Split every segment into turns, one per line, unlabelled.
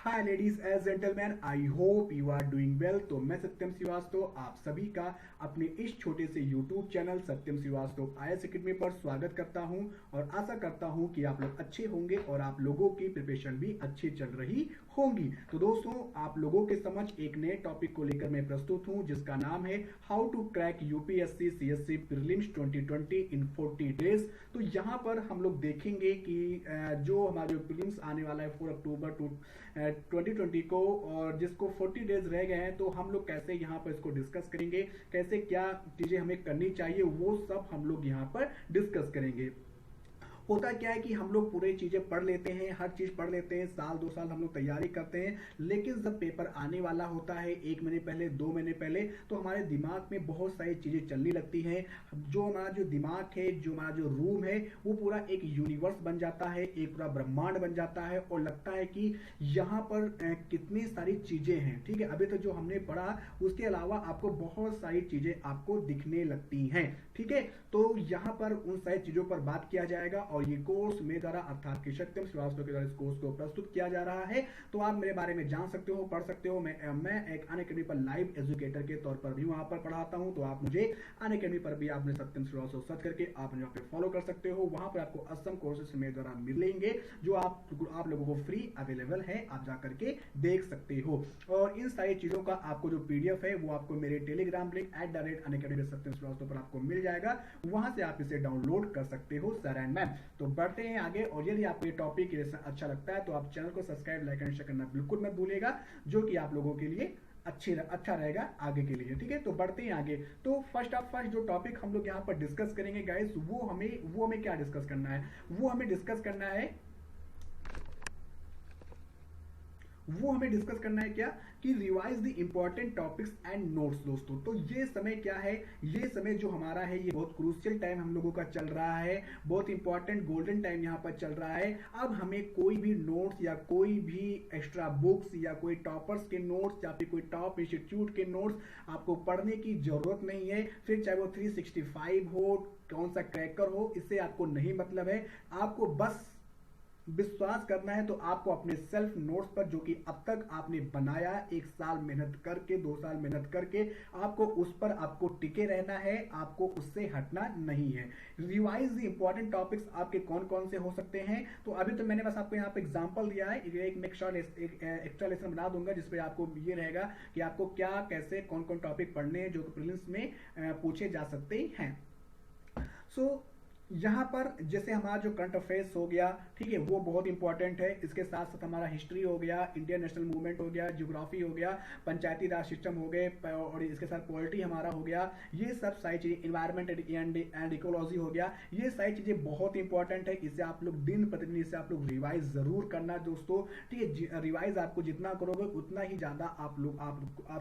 Hi ladies and gentleman, I hope you are doing well. तो मैं सत्यम श्रीवास्तव आप सभी का अपने इस छोटे से यूट्यूब चैनल सत्यम श्रीवास्तव IAS अकेडमी पर स्वागत करता हूं और आशा करता हूं कि आप लोग अच्छे होंगे और आप लोगों की प्रिपरेशन भी अच्छी चल रही होंगी। तो दोस्तों, आप लोगों के समझ एक नए टॉपिक को लेकर मैं प्रस्तुत हूं जिसका नाम है how to crack UPSC CSC prelims 2020 in 40 days. तो यहाँ पर हम लोग देखेंगे कि जो हमारा जो प्रीलिम्स आने वाला है 4 अक्टूबर 2020 को, और जिसको 40 डेज रह गए हैं, तो हम लोग कैसे यहाँ पर इसको डिस्कस करेंगे, कैसे क्या चीजें हमें करनी चाहिए, वो सब हम लोग यहाँ पर डिस्कस करेंगे। होता क्या है कि हम लोग पूरी चीजें पढ़ लेते हैं, हर चीज पढ़ लेते हैं, साल 2 साल हम लोग तैयारी करते हैं, लेकिन जब पेपर आने वाला होता है 1 महीने पहले 2 महीने पहले, तो हमारे दिमाग में बहुत सारी चीजें चलने लगती हैं। जो हमारा जो दिमाग है, जो हमारा जो रूम है, वो पूरा एक यूनिवर्स बन जाता है, एक पूरा ब्रह्मांड बन जाता है और लगता है कि यहाँ पर कितनी सारी चीजें हैं। ठीक है, अभी तक जो हमने पढ़ा उसके अलावा आपको बहुत सारी चीजें आपको दिखने लगती हैं। ठीक है, तो यहाँ पर उन सारी चीजों पर बात किया जाएगा और ये कोर्स मेरे द्वारा अर्थात कि सत्यम श्रीवास्तव के द्वारा इस कोर्स को प्रस्तुत किया जा रहा है। तो आप मेरे बारे में जान सकते हो, पढ़ सकते हो। मैं एक अनअकैडमी पर लाइव एजुकेटर के तौर पर भी वहां पर पढ़ाता हूं। तो आप मुझे अनअकैडमी पर भी आपने सत्यम श्रीवास्तव सर्च करके आप मुझे पे फॉलो कर सकते हो। वहां पर आपको असम कोर्सेस मेरे द्वारा मिलेंगे जो आप लोगों को फ्री अवेलेबल है, आप जा करके देख सकते हो। और इन सारी चीजों का आपको जो PDF है वो आपको मेरे टेलीग्राम लिंक @unacademy सत्यम श्रीवास्तव पर आपको मिल जाएगा, वहां से आप इसे डाउनलोड कर सकते हो सर एंड मैम। तो बढ़ते हैं आगे, और यदि आपको ये टॉपिक अच्छा लगता है तो आप चैनल को सब्सक्राइब, लाइक एंड शेयर करना बिल्कुल मत भूलिएगा, जो कि आप लोगों के लिए अच्छा रहेगा आगे के लिए। ठीक है, तो बढ़ते हैं आगे। तो फर्स्ट जो टॉपिक हम लोग यहाँ पर डिस्कस करेंगे गाइस, वो हमें क्या डिस्कस करना है, वो हमें डिस्कस करना है क्या कि revise the important topics and notes. दोस्तों, तो ये समय क्या है, ये समय जो हमारा है ये बहुत क्रूशियल टाइम हम लोगों का चल रहा है, बहुत इंपॉर्टेंट गोल्डन टाइम यहाँ पर चल रहा है। अब हमें कोई भी नोट्स या कोई भी एक्स्ट्रा बुक्स या कोई टॉपर्स के नोट्स या फिर कोई टॉप इंस्टीट्यूट के नोट्स आपको पढ़ने की जरूरत नहीं है। फिर चाहे वो 365 हो, कौन सा क्रैकर हो, इससे आपको नहीं मतलब है। आपको बस विश्वास करना है तो आपको अपने सेल्फ नोट्स पर, जो कि अब तक आपने बनाया 1 साल मेहनत करके, 2 साल मेहनत करके, आपको उस पर आपको टिके रहना है, आपको उससे हटना नहीं है। रिवाइज द इंपॉर्टेंट टॉपिक्स आपके कौन कौन से हो सकते हैं, तो अभी तो मैंने बस आपको यहाँ पे एग्जांपल दिया है। एक एक्स्ट्रा लेसन बना दूंगा जिसपे आपको ये रहेगा कि आपको क्या कैसे कौन कौन टॉपिक पढ़ने हैं जो प्रीलिम्स में पूछे जा सकते हैं। यहाँ पर जैसे हमारा जो करंट अफेयर्स हो गया, ठीक है, वो बहुत इंपॉर्टेंट है। इसके साथ साथ हमारा हिस्ट्री हो गया, इंडियन नेशनल मूवमेंट हो गया, ज्योग्राफी हो गया, पंचायती राज सिस्टम हो गए, और इसके साथ पॉलिटी हमारा हो गया। ये सब सारी चीजें, इन्वायरमेंट एंड इकोलॉजी हो गया, ये सारी चीजें बहुत इंपॉर्टेंट है। इसे आप लोग दिन प्रतिदिन इसे आप लोग रिवाइज जरूर करना दोस्तों। ठीक है, रिवाइज आपको जितना करोगे उतना ही ज्यादा आप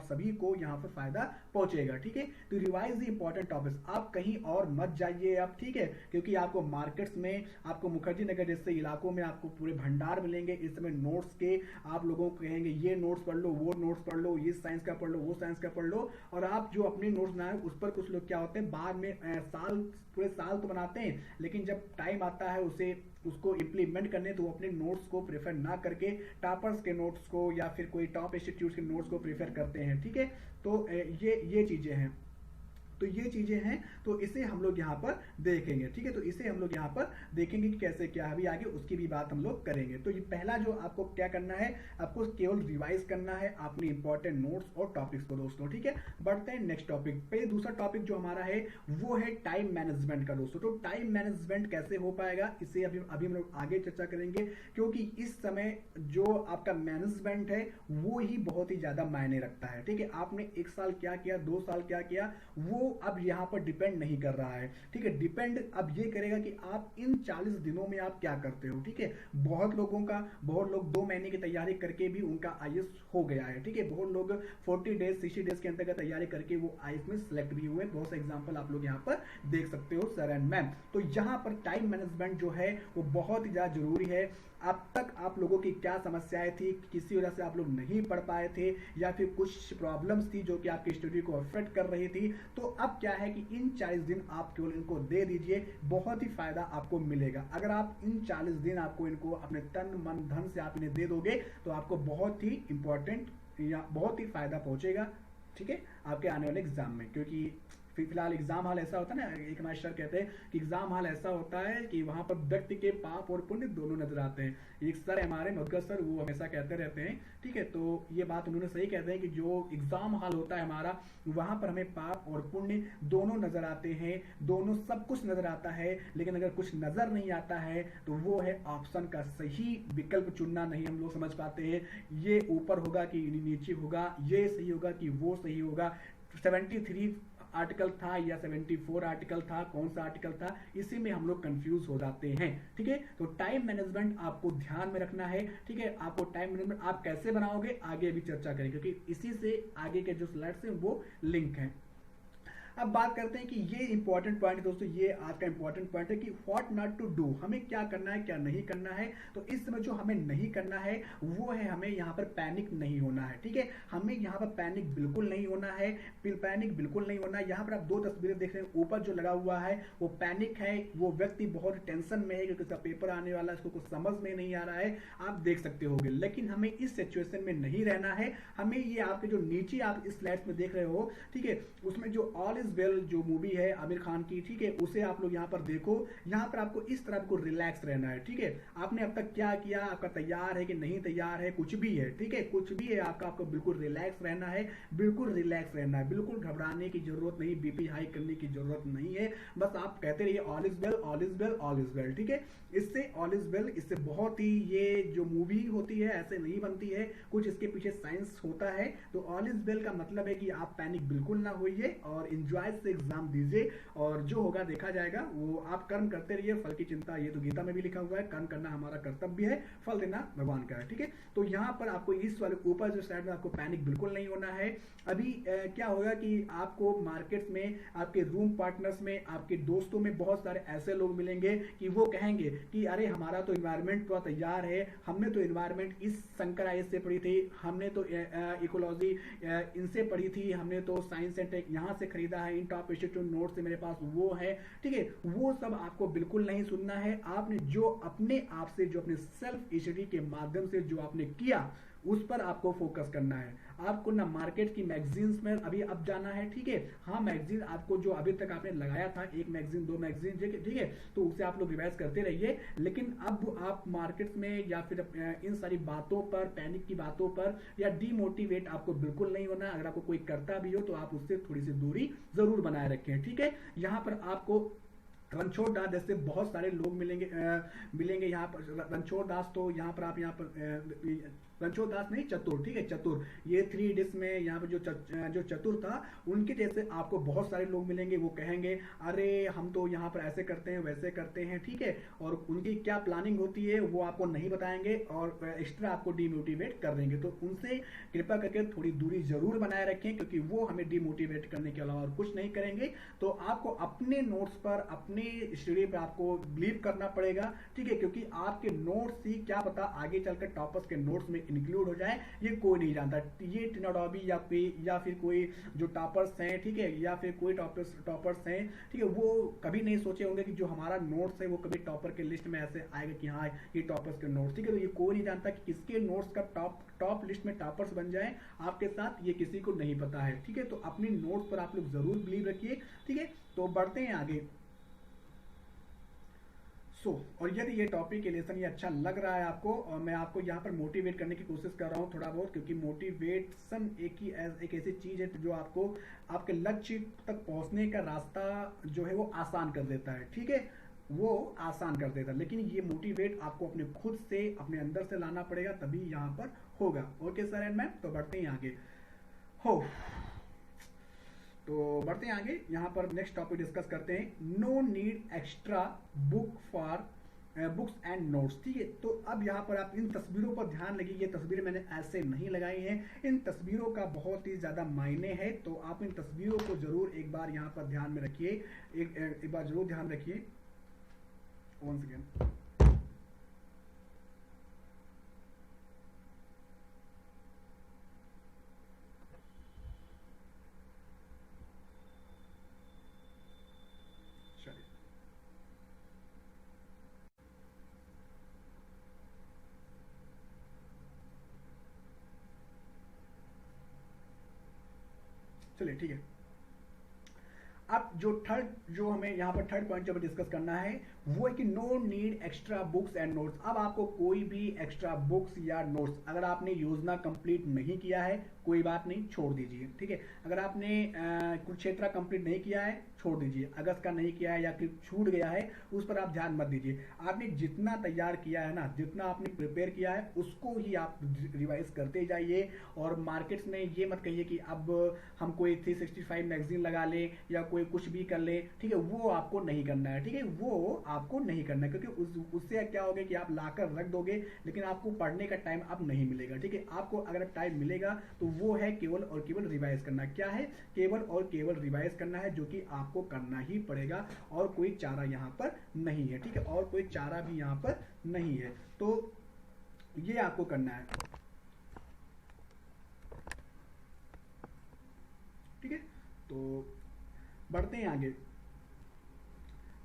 सभी को यहाँ पर फायदा पहुंचेगा। ठीक है, तो रिवाइज द इंपॉर्टेंट टॉपिक्स, आप कहीं और मत जाइए आप। ठीक है, क्योंकि आपको मार्केट्स में, आपको मुखर्जी नगर जैसे इलाकों में आपको पूरे भंडार मिलेंगे इस समय नोट्स के। आप लोगों को कहेंगे ये नोट्स पढ़ लो, वो नोट्स पढ़ लो, ये साइंस का पढ़ लो, वो साइंस का पढ़ लो, और आप जो अपने नोट्स बनाए उस पर कुछ लोग क्या होते हैं बाद में पूरे साल तो बनाते हैं, लेकिन जब टाइम आता है उसको इंप्लीमेंट करने, तो वो अपने नोट्स को प्रेफर ना करके टॉपर्स के नोट्स को या फिर कोई टॉप इंस्टीट्यूट के नोट्स को प्रेफर करते हैं। ठीक है, तो ये चीजें हैं, तो ये चीजें हैं, तो इसे हम लोग यहाँ पर देखेंगे। ठीक है, तो इसे हम लोग यहाँ पर देखेंगे कि कैसे क्या है, अभी आगे उसकी भी बात हम लोग करेंगे। तो ये पहला जो आपको क्या करना है, आपको केवल रिवाइज करना है अपने इंपॉर्टेंट नोट्स और टॉपिक्स को दोस्तों। ठीक है, बढ़ते हैं नेक्स्ट टॉपिक पे। दूसरा टॉपिक जो हमारा है वो है टाइम मैनेजमेंट का दोस्तों। तो टाइम मैनेजमेंट कैसे हो पाएगा, इसे अभी हम लोग आगे चर्चा करेंगे, क्योंकि इस समय जो आपका मैनेजमेंट है वो ही बहुत ही ज्यादा मायने रखता है। ठीक है, आपने 1 साल क्या किया, 2 साल क्या किया, वो अब यहाँ पर डिपेंड नहीं कर रहा है। ठीक है, डिपेंड अब ये करेगा कि आप इन 40 दिनों में आप क्या करते हो। ठीक है, बहुत लोग 2 महीने की तैयारी करके भी उनका IAS हो गया है। ठीक है, बहुत लोग 40 डेज 60 डेज के अंतर्गत तैयारी करके वो IAS में सिलेक्ट भी हुए। बहुत से एग्जाम्पल आप लोग यहाँ पर देख सकते हो सर एंड मैम। तो यहाँ पर टाइम मैनेजमेंट जो है वो बहुत ही ज्यादा जरूरी है। अब तक आप लोगों की क्या समस्याएं थी, किसी वजह से आप लोग नहीं पढ़ पाए थे या फिर कुछ प्रॉब्लम्स थी जो कि आपकी स्टडी को अफेक्ट कर रही थी, तो अब क्या है कि इन 40 दिन आप केवल इनको दे दीजिए, बहुत ही फायदा आपको मिलेगा। अगर आप इन 40 दिन आपको इनको अपने तन मन धन से आप इन्हें दे दोगे तो आपको बहुत ही इंपॉर्टेंट या बहुत ही फायदा पहुंचेगा, ठीक है, आपके आने वाले एग्जाम में। क्योंकि फिलहाल एग्जाम हॉल ऐसा होता है ना, एक मास्टर कहते हैं कि एग्जाम हॉल ऐसा होता है कि वहां पर व्यक्ति के पाप और पुण्य दोनों नजर आते हैं। एक सर हमारे मधुकर सर, वो हमेशा कहते रहते हैं, ठीक है, तो ये बात उन्होंने सही कहते हैं कि जो एग्जाम हॉल होता है हमारा, वहां पर हमें पाप और पुण्य दोनों नजर आते हैं, दोनों सब कुछ नजर आता है। लेकिन अगर कुछ नजर नहीं आता है तो वो है ऑप्शन का सही विकल्प चुनना नहीं हम लोग समझ पाते हैं। ये ऊपर होगा कि नीचे होगा, ये सही होगा कि वो सही होगा, 73 आर्टिकल था या 74 आर्टिकल था, कौन सा आर्टिकल था, इसी में हम लोग कंफ्यूज हो जाते हैं, ठीक है। तो टाइम मैनेजमेंट आपको ध्यान में रखना है, ठीक है। आपको टाइम मैनेजमेंट आप कैसे बनाओगे आगे भी चर्चा करेंगे, क्योंकि इसी से आगे के जो स्लाइड्स हैं वो लिंक हैं। अब बात करते हैं कि ये इंपॉर्टेंट पॉइंट दोस्तों, ये आज का इंपॉर्टेंट पॉइंट है कि व्हाट नॉट टू डू, हमें क्या करना है क्या नहीं करना है। तो इस समय जो हमें नहीं करना है वो है हमें यहाँ पर पैनिक नहीं होना है, ठीक है। हमें यहाँ पर पैनिक बिल्कुल नहीं होना है, पैनिक बिल्कुल नहीं होना है। यहाँ पर आप दो तस्वीरें देख रहे हैं, ऊपर जो लगा हुआ है वो पैनिक है, वो व्यक्ति बहुत टेंशन में है क्योंकि उसका पेपर आने वाला है, उसको कुछ समझ में नहीं आ रहा है, आप देख सकते होंगे। लेकिन हमें इस सिचुएशन में नहीं रहना है। हमें ये आपके जो नीचे आप इस स्लाइड्स में देख रहे हो, ठीक है, उसमें जो ऑल इज वेल जो मूवी है आमिर खान की, ठीक है, उसे आप लोग यहाँ पर देखो। यहाँ पर आपको इस तरह को रिलैक्स रहना है, ठीक है। आपने अब तक क्या किया, आपका तैयार है कि नहीं तैयार है, कुछ भी है, ठीक है, कुछ भी है आपका, आपको बिल्कुल रिलैक्स रहना है, बिल्कुल रिलैक्स रहना है, बिल्कुल घबराने की जरूरत नहीं, बीपी हाई करने की जरूरत नहीं है। बस आप कहते रहिए all is well, all is well, all is well, ठीक है। इससे ऑल इज वेल, इससे बहुत ही, ये जो मूवी होती है ऐसे नहीं बनती है, कुछ इसके पीछे साइंस होता है। तो ऑल इज वेल का मतलब है कि आप पैनिक बिल्कुल ना होइए और एंजॉय से एग्जाम दीजिए, और जो होगा देखा जाएगा। वो आप कर्म करते रहिए, फल की चिंता, ये तो गीता में भी लिखा हुआ है, कर्म करना हमारा कर्तव्य है, फल देना भगवान का है, ठीक है। तो यहाँ पर आपको इस वाले ऊपर जो साइड में आपको पैनिक बिल्कुल नहीं होना है। अभी क्या होगा कि आपको मार्केट में, आपके रूम पार्टनर्स में, आपके दोस्तों में बहुत सारे ऐसे लोग मिलेंगे कि वो कहेंगे कि अरे हमारा तो इन्वायरमेंट पूरा तैयार है, हमने तो इन्वायरमेंट इस शंकर आईएएस से पढ़ी थी, हमने तो इकोलॉजी इनसे पढ़ी थी, हमने तो साइंस एंड टेक यहाँ से खरीदा है, इन टॉप इंस्टीट्यूट नोट से मेरे पास वो है, ठीक है। वो सब आपको बिल्कुल नहीं सुनना है। आपने जो अपने आप से, जो अपने सेल्फ स्टडी के माध्यम से जो आपने किया, उस पर आपको फोकस करना है। आपको ना मार्केट की मैगजीन्स में अभी अब जाना है, ठीक है। हाँ, मैगजीन आपको जो अभी तक आपने लगाया था, एक मैगजीन, दो मैगजीन, ठीक है, तो उसे आप लोग रिवाइज करते रहिए। लेकिन अब आप मार्केट में या फिर इन सारी बातों पर, पैनिक की बातों पर या डीमोटिवेट आपको बिल्कुल नहीं होना। अगर आपको कोई करता भी हो तो आप उससे थोड़ी सी दूरी जरूर बनाए रखें, ठीक है। यहाँ पर आपको रणछोड़ दास जैसे बहुत सारे लोग मिलेंगे यहाँ पर। रणछोड़ दास तो यहाँ पर आप यहाँ पर रणछोड़ दास नहीं, चतुर, ठीक है, चतुर, ये 3 इडियट्स में यहाँ पर जो चतुर था, उनके जैसे आपको बहुत सारे लोग मिलेंगे। वो कहेंगे अरे हम तो यहाँ पर ऐसे करते हैं, वैसे करते हैं, ठीक है, और उनकी क्या प्लानिंग होती है वो आपको नहीं बताएंगे और एक्स्ट्रा आपको डिमोटिवेट कर देंगे। तो उनसे कृपा करके थोड़ी दूरी जरूर बनाए रखें, क्योंकि वो हमें डिमोटिवेट करने के अलावा और कुछ नहीं करेंगे। तो आपको अपने नोट्स पर, अपने स्टडी पर आपको बिलीव करना पड़ेगा, ठीक है, क्योंकि आपके नोट्स ही क्या पता आगे चलकर टॉपर्स के नोट्स में इंक्लूड हो जाए, ये कोई नहीं जानता। ये टिनाडॉबी या फिर कोई जो टॉपर्स हैं, ठीक है, या फिर कोई टॉपर्स हैं, ठीक है, वो कभी नहीं सोचे होंगे कि जो हमारा नोट्स है वो कभी टॉपर के लिस्ट में ऐसे आएगा कि हाँ ये टॉपर्स के नोट्स, ठीक है। तो ये कोई नहीं जानता कि किसके नोट्स का टॉप लिस्ट में टॉपर्स बन जाए आपके साथ, ये किसी को नहीं पता है, ठीक है। तो अपनी नोट्स पर आप लोग जरूर बिलीव रखिए, ठीक है। तो बढ़ते हैं आगे। और यदि ये टॉपिक, ये लेसन ये अच्छा लग रहा है आपको, और मैं आपको यहाँ पर मोटिवेट करने की कोशिश कर रहा हूँ थोड़ा बहुत, क्योंकि मोटिवेशन एक ऐसी चीज है जो आपको आपके लक्ष्य तक पहुंचने का रास्ता जो है वो आसान कर देता है, ठीक है, वो आसान कर देता है। लेकिन ये मोटिवेट आपको अपने खुद से, अपने अंदर से लाना पड़ेगा, तभी यहाँ पर होगा। ओके सर एंड मैम, तो बढ़ते हैं आगे। तो बढ़ते हैं आगे, यहाँ पर नेक्स्ट टॉपिक डिस्कस करते हैं, no need extra book for books and notes, ठीक है। तो अब यहाँ पर आप इन तस्वीरों पर ध्यान लगिए, ये तस्वीरें मैंने ऐसे नहीं लगाई हैं, इन तस्वीरों का बहुत ही ज़्यादा मायने है। तो आप इन तस्वीरों को जरूर एक बार यहाँ पर ध्यान में रखिए, एक बार जरूर ध्यान रखिए। वंस अगेन, चलिए ठीक है। अब जो हमें यहाँ पर थर्ड पॉइंट जो हमें डिस्कस करना है वो है कि no need extra books and notes. अब आपको कोई भी एक्स्ट्रा बुक्स या नोट्स, अगर आपने योजना कंप्लीट नहीं किया है कोई बात नहीं, छोड़ दीजिए, ठीक है। अगर आपने कुरुक्षेत्र कंप्लीट नहीं किया है छोड़ दीजिए, अगस्त का नहीं किया है या फिर छूट गया है उस पर आप ध्यान मत दीजिए। आपने जितना तैयार किया है ना, जितना आपने प्रिपेयर किया है उसको ही आप रिवाइज करते जाइए। और मार्केट्स में ये मत कहिए कि अब हम कोई 365 मैगजीन लगा ले या कोई कुछ भी कर ले, ठीक है, वो आपको नहीं करना है, ठीक है, वो आपको नहीं करना है, क्योंकि उससे क्या होगा कि आप लाकर रख दोगे लेकिन आपको पढ़ने का टाइम अब नहीं मिलेगा, ठीक है। आपको अगर टाइम मिलेगा तो वो है केवल और केवल रिवाइज करना। क्या है? केवल और केवल रिवाइज करना है, जो कि आपको करना ही पड़ेगा और कोई चारा यहाँ पर नहीं है, ठीक है, और कोई चारा भी यहाँ पर नहीं है, तो ये आपको करना है, ठीक है। तो बढ़ते हैं आगे।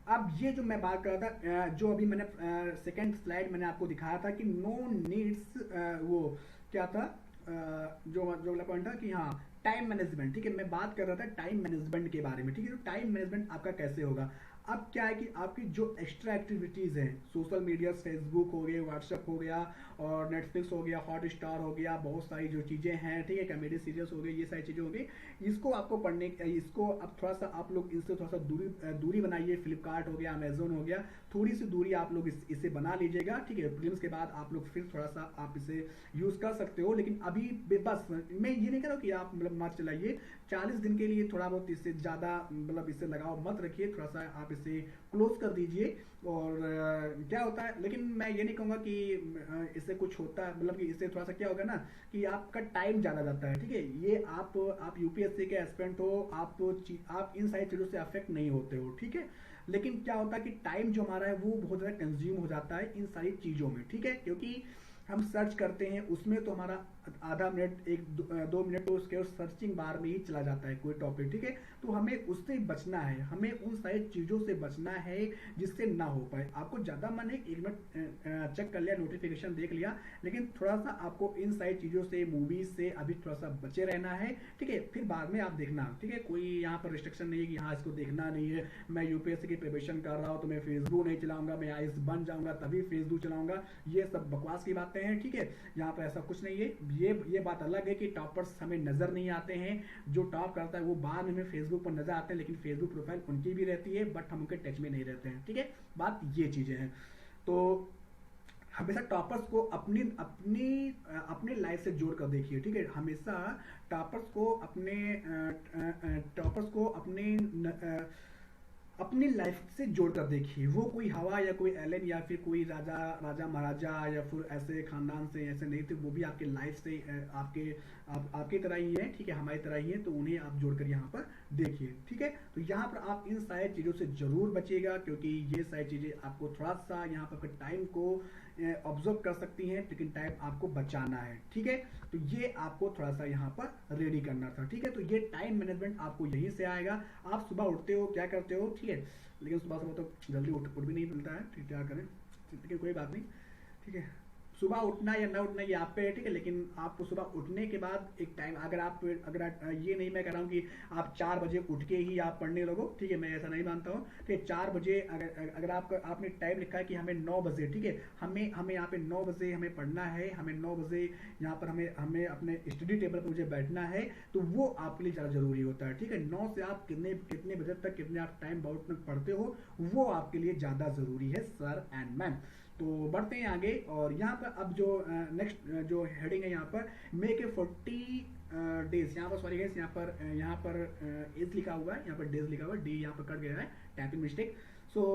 अब ये जो मैं बात कर रहा था, जो अभी मैंने सेकंड स्लाइड मैंने आपको दिखाया था कि नो नीड्स, वो क्या था, जो अगला पॉइंट था कि हाँ टाइम मैनेजमेंट, ठीक है, मैं बात कर रहा था टाइम मैनेजमेंट के बारे में, ठीक है। तो टाइम मैनेजमेंट आपका कैसे होगा? अब क्या है कि आपकी जो एक्स्ट्रा एक्टिविटीज हैं, सोशल मीडिया, फेसबुक हो गया, व्हाट्सएप हो गया और नेटफ्लिक्स हो गया, हॉट स्टार हो गया, बहुत सारी जो चीजें हैं, ठीक है, कॉमेडी सीरियल्स हो गई, ये सारी चीजें हो गई, इसको आपको पढ़ने, इसको अब थोड़ा सा आप लोग इनसे थोड़ा सा दूरी बनाइए। फ्लिपकार्ट हो गया, अमेजोन हो गया, थोड़ी सी दूरी आप लोग इसे बना लीजिएगा, ठीक है। प्रीलिम्स के बाद आप लोग फिर थोड़ा सा आप इसे यूज कर सकते हो, लेकिन अभी बस मैं ये नहीं कह रहा हूँ कि आप मतलब मत चलाइए, 40 दिन के लिए थोड़ा बहुत, इससे ज्यादा मतलब इससे लगाव मत रखिए, थोड़ा सा आप इसे क्लोज कर दीजिए। और क्या होता है, लेकिन मैं ये नहीं कहूँगा कि इससे कुछ होता है, मतलब कि इससे थोड़ा सा क्या होगा ना कि आपका टाइम ज़्यादा जाता है, ठीक है। ये आप यूपीएससी के एस्पिरेंट हो, आप इन सारी चीज़ों से अफेक्ट नहीं होते हो, ठीक है। लेकिन क्या होता है कि टाइम जो हमारा है वो बहुत ज़्यादा कंज्यूम हो जाता है इन सारी चीज़ों में, ठीक है, क्योंकि हम सर्च करते हैं उसमें तो हमारा आधा मिनट, 1-2 मिनट तो उसके सर्चिंग बार में ही चला जाता है कोई टॉपिक, ठीक है। तो हमें उससे बचना है, हमें उन सारी चीज़ों से बचना है जिससे ना हो पाए। आपको ज़्यादा मन है 1 मिनट चेक कर लिया, नोटिफिकेशन देख लिया, लेकिन थोड़ा सा आपको इन सारी चीज़ों से, मूवीज से अभी थोड़ा सा बचे रहना है, ठीक है। फिर बाद में आप देखना, ठीक है, कोई यहाँ पर रिस्ट्रिक्शन नहीं है कि हाँ इसको देखना नहीं है, मैं यूपीएससी की प्रिपरेशन कर रहा हूँ तो मैं फेसबुक नहीं चलाऊंगा, मैं आईएएस बन जाऊंगा तभी फेसबुक चलाऊंगा, ये सब बकवास की बातें हैं, ठीक है। यहाँ पर ऐसा कुछ नहीं है। ये बात अलग है कि टॉपर्स हमें नजर नहीं आते हैं, जो टॉप करता है वो बाद में हमें फेसबुक पर नजर आते हैं, लेकिन फेसबुक प्रोफाइल उनकी भी रहती है बट हम उनके टच में नहीं रहते हैं, ठीक है। बात ये चीजें हैं। तो हमेशा टॉपर्स को अपनी अपनी अपनी लाइफ से जोड़ कर देखिए, ठीक है। हमेशा टॉपर्स को अपनी लाइफ से जोड़कर देखिए। वो कोई हवा या कोई एलन या फिर कोई राजा महाराजा या फिर ऐसे खानदान से ऐसे नहीं थे, वो भी आपके लाइफ से आपकी तरह ही है, ठीक है, हमारी तरह ही है, तो उन्हें आप जोड़कर यहाँ पर देखिए, ठीक है। तो यहाँ पर आप इन सारी चीज़ों से जरूर बचिएगा, क्योंकि ये सारी चीज़ें आपको थोड़ा सा यहाँ पर टाइम को ऑब्जर्व कर सकती हैं, लेकिन टाइम आपको बचाना है, ठीक है। तो ये आपको थोड़ा सा यहाँ पर रेडी करना था, ठीक है। तो ये टाइम मैनेजमेंट आपको यहीं से आएगा। आप सुबह उठते हो, क्या करते हो, ठीक है, लेकिन सुबह तो जल्दी उठ भी नहीं मिलता है, ठीक, क्या करें, लेकिन कोई बात नहीं, ठीक है। सुबह उठना या ना उठना ये आप पे है, ठीक है, लेकिन आपको सुबह उठने के बाद एक टाइम, अगर ये नहीं मैं कह रहा हूँ कि आप 4 बजे उठ के ही आप पढ़ने लगो, ठीक है, मैं ऐसा नहीं मानता हूँ, ठीक है। 4 बजे अगर आपने टाइम लिखा है कि हमें 9 बजे, ठीक है, हमें यहाँ पे 9 बजे हमें पढ़ना है, हमें 9 बजे यहाँ पर हमें अपने स्टडी टेबल पर मुझे बैठना है, तो वो आपके लिए ज़्यादा जरूरी होता है, ठीक है। 9 से आप कितने बजे तक, कितने आप टाइम बाउट में पढ़ते हो, वो आपके लिए ज़्यादा जरूरी है सर एंड मैम। तो बढ़ते हैं आगे। और यहाँ पर अब जो नेक्स्ट जो हेडिंग है यहाँ पर मेक ए 40 डेज, यहाँ पर सॉरी गाइस, यहाँ पर एज लिखा हुआ है, यहाँ पर डेज लिखा हुआ है, डी यहाँ पर कट गया है, टाइपिंग मिस्टेक। सो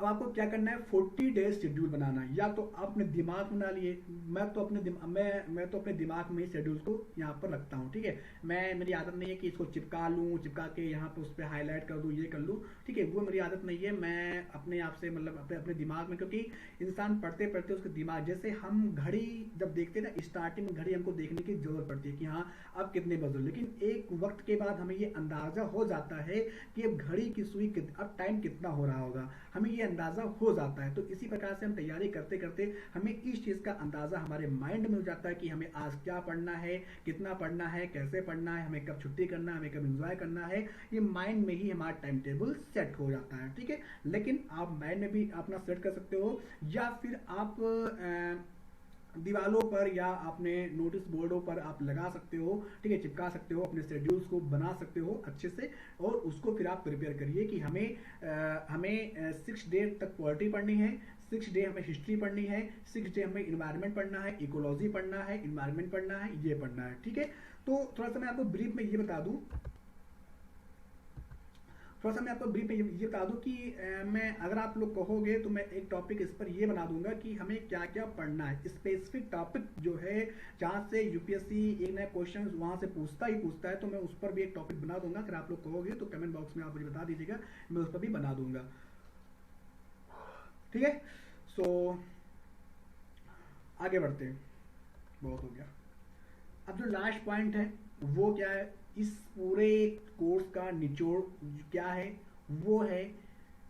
अब आपको क्या करना है, 40 डेज शेड्यूल बनाना है। या तो आप अपने दिमाग में बना लिए, मैं तो अपने दिमाग में ही शेड्यूल को यहाँ पर रखता हूँ, ठीक है। मेरी आदत नहीं है कि इसको चिपका के यहाँ पर उस पर हाईलाइट कर दूँ, ये कर लूँ, ठीक है, वो मेरी आदत नहीं है। मैं अपने आप से मतलब अपने दिमाग में, क्योंकि इंसान पढ़ते पढ़ते उसके दिमाग, जैसे हम घड़ी जब देखते हैं ना, स्टार्टिंग में घड़ी हमको देखने की जरूरत पड़ती है कि हाँ अब कितने बजे, लेकिन एक वक्त के बाद हमें ये अंदाजा हो जाता है कि अब घड़ी की सुई अब टाइम कितना हो रहा होगा। हमें ये अंदाज़ा हो जाता है। तो इसी प्रकार से हम तैयारी करते करते हमें इस चीज़ का अंदाज़ा हमारे माइंड में हो जाता है कि हमें आज क्या पढ़ना है, कितना पढ़ना है, कैसे पढ़ना है, हमें कब छुट्टी करना है, हमें कब एंजॉय करना है। ये माइंड में ही हमारा टाइम टेबल सेट हो जाता है, ठीक है। लेकिन आप माइंड में भी अपना सेट कर सकते हो, या फिर आप दीवालों पर या अपने नोटिस बोर्डों पर आप लगा सकते हो, ठीक है, चिपका सकते हो, अपने शेड्यूल्स को बना सकते हो अच्छे से, और उसको फिर आप प्रिपेयर करिए कि हमें 6 डे तक पॉलिटी पढ़नी है, 6 डे हमें हिस्ट्री पढ़नी है, 6 डे हमें इन्वायरमेंट पढ़ना है, इकोलॉजी पढ़ना है, इन्वायरमेंट पढ़ना है, ये पढ़ना है, ठीक है। तो थोड़ा सा मैं आपको ब्रीफ में ये बता दूं, थोड़ा सा मैं आपको ब्रीफ में ये बता दूं कि मैं, अगर आप लोग कहोगे तो मैं एक टॉपिक इस पर ये बना दूंगा कि हमें क्या क्या पढ़ना है, स्पेसिफिक टॉपिक जो है जहाँ से यूपीएससी एक नया क्वेश्चन वहाँ से पूछता है, तो मैं उस पर भी एक टॉपिक बना दूंगा। अगर आप लोग कहोगे तो कमेंट बॉक्स में आप मुझे बता दीजिएगा, मैं उस पर भी बना दूंगा, ठीक है। सो आगे बढ़ते हैं, बहुत हो गया। अब जो लास्ट पॉइंट है वो क्या है, इस पूरे कोर्स का निचोड़ क्या है, वो है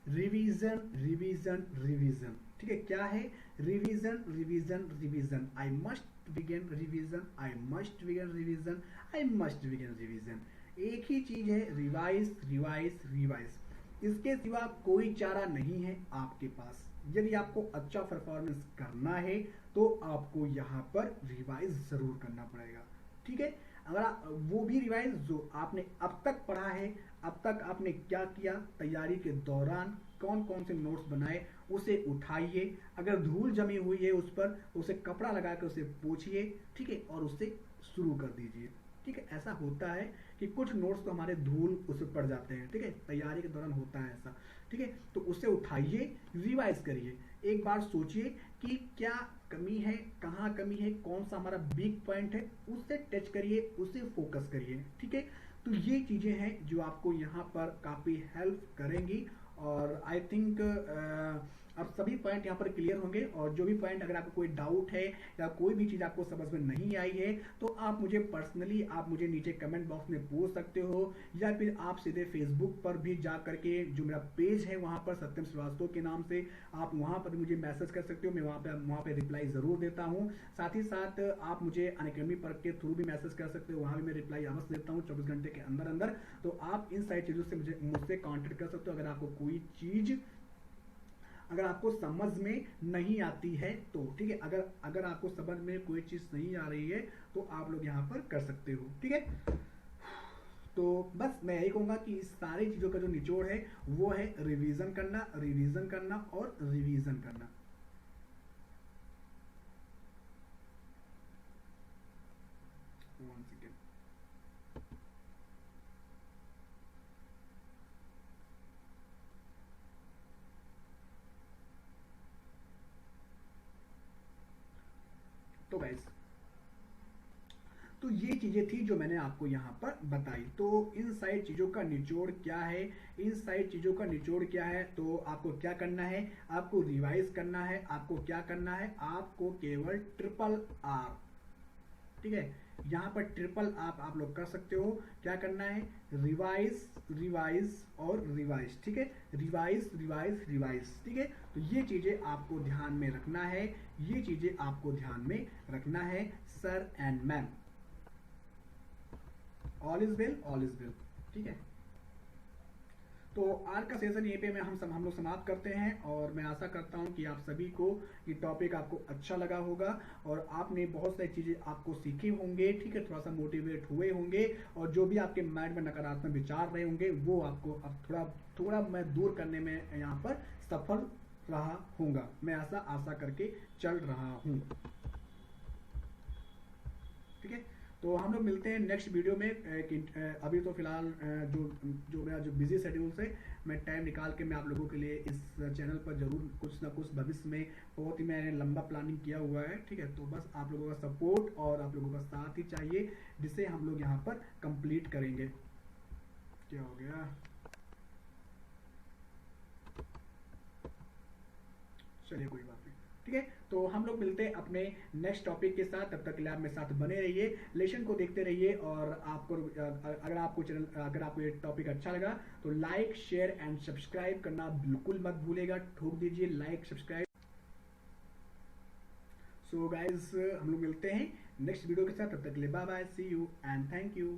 रिवीजन रिवीजन रिवीजन, ठीक है। क्या है, revision revision revision. I must begin revision, I must begin revision, I must begin revision. एक ही चीज है, रिवाइज रिवाइज रिवाइज। इसके सिवा कोई चारा नहीं है आपके पास। यदि आपको अच्छा परफॉर्मेंस करना है तो आपको यहाँ पर रिवाइज जरूर करना पड़ेगा, ठीक है। अगर वो भी रिवाइज जो आपने अब तक पढ़ा है, अब तक आपने क्या किया तैयारी के दौरान, कौन कौन से नोट्स बनाए, उसे उठाइए। अगर धूल जमी हुई है उस पर, उसे कपड़ा लगा कर उसे पोंछिए, ठीक है, और उसे शुरू कर दीजिए, ठीक है। ऐसा होता है कि कुछ नोट्स तो हमारे धूल उस पर पड़ जाते हैं, ठीक है, तैयारी के दौरान होता है ऐसा, ठीक है। तो उसे उठाइए, रिवाइज करिए, एक बार सोचिए कि क्या कमी है, कहाँ कमी है, कौन सा हमारा वीक पॉइंट है, उससे टच करिए, उसे फोकस करिए, ठीक है। तो ये चीजें हैं जो आपको यहाँ पर काफी हेल्प करेंगी, और आई थिंक अब सभी पॉइंट यहाँ पर क्लियर होंगे। और जो भी पॉइंट, अगर आपको कोई डाउट है या कोई भी चीज़ आपको समझ में नहीं आई है, तो आप मुझे पर्सनली, आप मुझे नीचे कमेंट बॉक्स में पूछ सकते हो, या फिर आप सीधे फेसबुक पर भी जा करके जो मेरा पेज है वहाँ पर सत्यम श्रीवास्तव के नाम से, आप वहाँ पर मुझे मैसेज कर सकते हो। मैं वहाँ पे रिप्लाई ज़रूर देता हूँ। साथ ही साथ आप मुझे अनअकैडमी पर के थ्रू भी मैसेज कर सकते हो, वहाँ भी मैं रिप्लाई अवश्य देता हूँ 24 घंटे के अंदर अंदर। तो आप इन सारी चीज़ों से मुझसे कॉन्टेक्ट कर सकते हो। अगर आपको कोई चीज़, अगर आपको समझ में नहीं आती है तो, ठीक है, अगर आपको समझ में कोई चीज़ नहीं आ रही है तो आप लोग यहाँ पर कर सकते हो, ठीक है। तो बस मैं यही कहूँगा कि इस सारी चीज़ों का जो निचोड़ है वो है रिवीजन करना, रिवीजन करना और रिवीजन करना। One second. तो गाइस, तो ये चीजें थी जो मैंने आपको यहाँ पर बताई। तो इन सारी चीजों का निचोड़ क्या है, इन सारी चीजों का निचोड़ क्या है, तो आपको क्या करना है, आपको रिवाइज करना है। आपको क्या करना है, आपको केवल RRR, ठीक है, यहाँ पर ट्रिपल आप लोग कर सकते हो। क्या करना है, रिवाइज रिवाइज और रिवाइज, ठीक है, रिवाइज रिवाइज रिवाइज, ठीक है। तो ये चीजें आपको ध्यान में रखना है, ये चीजें आपको ध्यान में रखना है sir and ma'am. All is well, all is well, ठीक है। तो आज का सेशन यहीं पे हम लोग समाप्त करते हैं, और मैं आशा करता हूं कि आप सभी को ये टॉपिक आपको अच्छा लगा होगा, और आपने बहुत सारी चीज़ें आपको सीखी होंगे, ठीक है, थोड़ा सा मोटिवेट हुए होंगे, और जो भी आपके माइंड में नकारात्मक विचार रहे होंगे वो आपको अब थोड़ा थोड़ा मैं दूर करने में यहाँ पर सफल रहा हूँगा। मैं ऐसा आशा करके चल रहा हूँ, ठीक है। तो हम लोग मिलते हैं नेक्स्ट वीडियो में। अभी तो फिलहाल जो मेरा जो बिजी शेड्यूल से मैं टाइम निकाल के मैं आप लोगों के लिए इस चैनल पर जरूर कुछ ना कुछ भविष्य में बहुत ही मैंने लंबा प्लानिंग किया हुआ है, ठीक है। तो बस आप लोगों का सपोर्ट और आप लोगों का साथ ही चाहिए, जिसे हम लोग यहाँ पर कंप्लीट करेंगे। क्या हो गया, चलिए कोई बात नहीं। ठीक है, तो हम लोग मिलते हैं अपने नेक्स्ट टॉपिक के साथ। तब तक के लिए आप मेरे साथ बने रहिए, लेसन को देखते रहिए। और आपको अगर आपको ये टॉपिक अच्छा लगा तो लाइक शेयर एंड सब्सक्राइब करना बिल्कुल मत भूलेगा। ठोक दीजिए लाइक सब्सक्राइब। सो गाइज हम लोग मिलते हैं नेक्स्ट वीडियो के साथ। तब तक के लिए bye bye, see you and thank you.